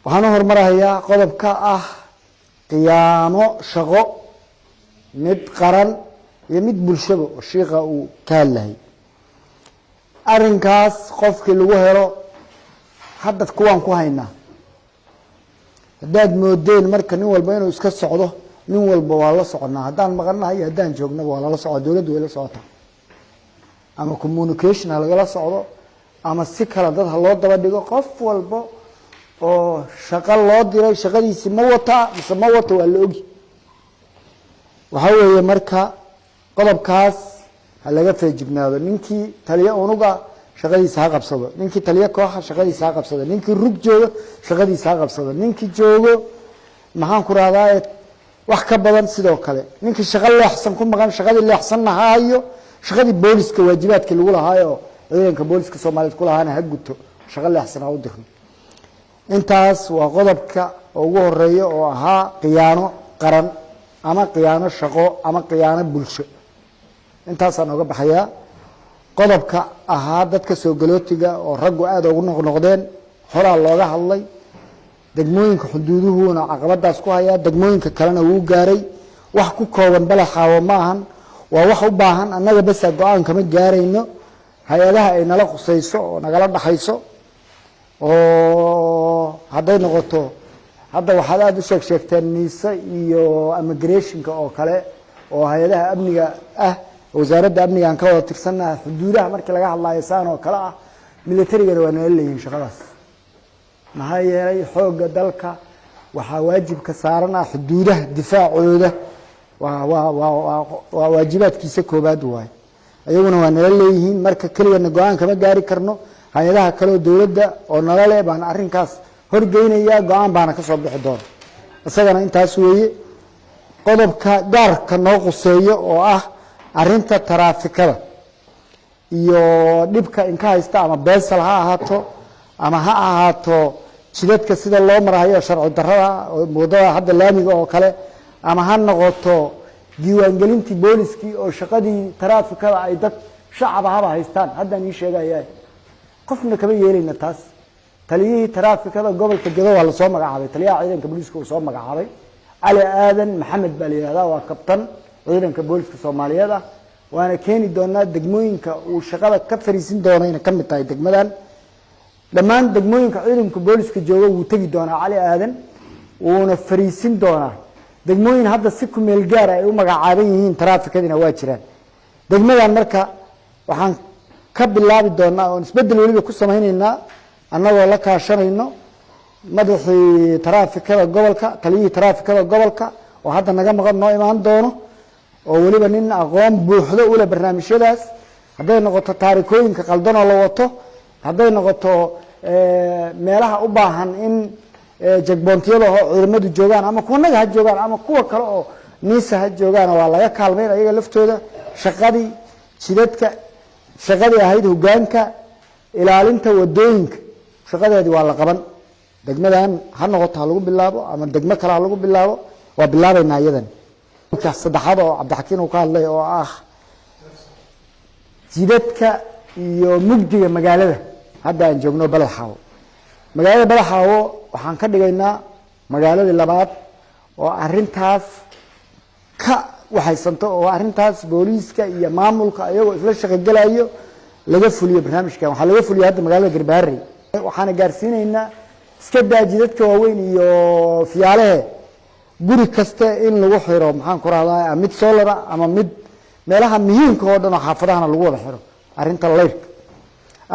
waxaan hormarayaa qodobka ah qiyaamo shaqo mid qaran iyo mid bulshada oo sheekha uu ka hadlay arrinkaas qofkii lagu helo hadda kuwan ku haynaa haddaad moodeen marka nin walba inuu iska socdo nin walba waa la soconaa haddaan maqanahay haddaan joogno waa la socdo dawladdu way la socotaa ama communication lagala socdo ama si kala dad loo daba dhigo qof walba oo shaqo loo diray shaqadiisa ma wata mise ma wata waa la ogi waxa weeye marka qodobkaas laga feejignaado ninkii taliya unuga shaqadiisa ha qabsado ninkii taliya kooxa shaqadiisa ha qabsado ninkii rug joogo shaqadiisa ha qabsado ninkii joogo maxaan ku raadaaye wax ka badan sidoo kale ninkii shaqo leexsan ku maqan shaqadii leexsanna haayo shaqadii booliska waajibaadkii lagu lahaayo ciidanka booliska Soomaaliyeed ku lahaana ha guto shaqo leexsan ha u dirno intaas waa qodobka ugu horeeya oo ahaa qiyaano qaran ama qiyaano shaqo ama qiyaano bulsho intaas aan uga baxayaa qodobka ahaa dadka soo galootiga oo raggu aad ugu noqnoqdeen horaa looga hadlay degmooyinka xuduuduhuna caqabadaas ku haya degmooyinka kalena uu gaaray wax ku kooban balaxaawo maahan waa wax u baahan annaga bas go'aan kama gaarayno hay'adaha ay nala qusayso oo nagala dhaxayso oo hadday noqoto hadda waxaad aad u sheegteen niisa iyo immigration-ka oo kale oo hay'adaha amniga ah wasaaradda amniga aan ka wada tirsanahay xuduudaha markii laga hadlayo saan oo kale ah military-gana waa nala leeyihiin shaqadaas maxaa yeelay xoogga dalka waxaa waajibka saaran ah xuduudaha difaacooda waa waajibaadkiisa koobaad waaye ayaguna waa nala leeyihiin marka keligana go-aan kama gaari karno hay-adaha kaleo dowladda oo nala leh baan arrinkaas horgeynayaa go-aan baana ka soo bixi doona isagana intaas weeye qodobka gaarka noo quseeyo oo ah arrinta taraafikada iyo dhibka inka haysta ama beensal ha ahaato ama ha ahaato jidadka sida loo marayo sharci darrada wadada hadda laamiga oo kale ama ha noqoto diiwaangelintii booliskii oo shaqadii taraafikada ay dad shacab ahaba haystaan haddaan ii sheegayaa qofna kama yeelayna taas taliyihii taraafikada gobolka Gedo waa la soo magacaabay taliyaha ciidanka booliska uu soo magacaabay Ali Aadan Maxamed baa la yiraahdaa waa kabtan ciidanka booliska Soomaaliyeed ah waana keeni doonaa degmooyinka uu shaqada ka fariisin doona inay kamid tahay degmadan dhammaan degmooyinka ciidanka booliska jooga uu tagi doonaa Ali Aadan uuna fariisin doonaa degmooyin hadda si ku meel gaar ah ay u magacaaban yihiin taraafikadina waa jiraan degmadan marka waxaan ka bilaabi doonaa oo isbedel waliba ku sameeynaa annagoo la kaashanayno madaxii taraafikada gobolka taliyihii taraafikada gobolka oo hadda naga maqan noo imaan doono oo waliba nin aqoon buuxdo u leh barnaamijyadaas hadday noqoto taarikooyinka qaldan oo la wato hadday noqoto meelaha u baahan in jagboontiyada oo ciidamadu joogaan ama kuwa naga ha joogaan ama kuwa kale oo niisa ha joogaan waa laga kaalmeyn ayaga laftooda shaqadii jidadka shaqadii ahayd hoggaanka ilaalinta wadooyinka shaqadeedii waa la qaban degmadan ha noqoto ha lagu bilaabo ama degmo kale ha lagu bilaabo waa bilaabaynaa iyadan saddexaad oo Cabdixakiin uu ka hadlay oo ah jidadka iyo mugdiga magaalada hadda aan joogno Balaxaawo magaalada Balaxaawo waxaan ka dhigaynaa magaaladii labaad oo arrintaas ka waxaysanto oo arrintaas booliiska iyo maamulka ayagoo isla shaqo galayo laga fuliyo barnaamijkan waxa laga fuliyo hadda magaalada Garbaarey waxaan gaarsiinaynaa iska daajidadka waaweyn iyo fiyaalaha guri kasta in lagu xiro maxaan ku raadaayaa mid solar ama mid meelaha muhiimka oo dhan oo xaafadahana lagu wada xiro arrinta leyrka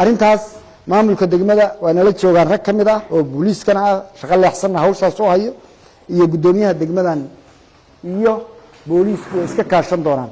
arrintaas maamulka degmada waa nala joogaan rag kamid ah oo booliiskana ah shaqo leexsan hawshaas oo hayo iyo gudoomiyaha degmadan iyo booliisku iska kaashan doonaan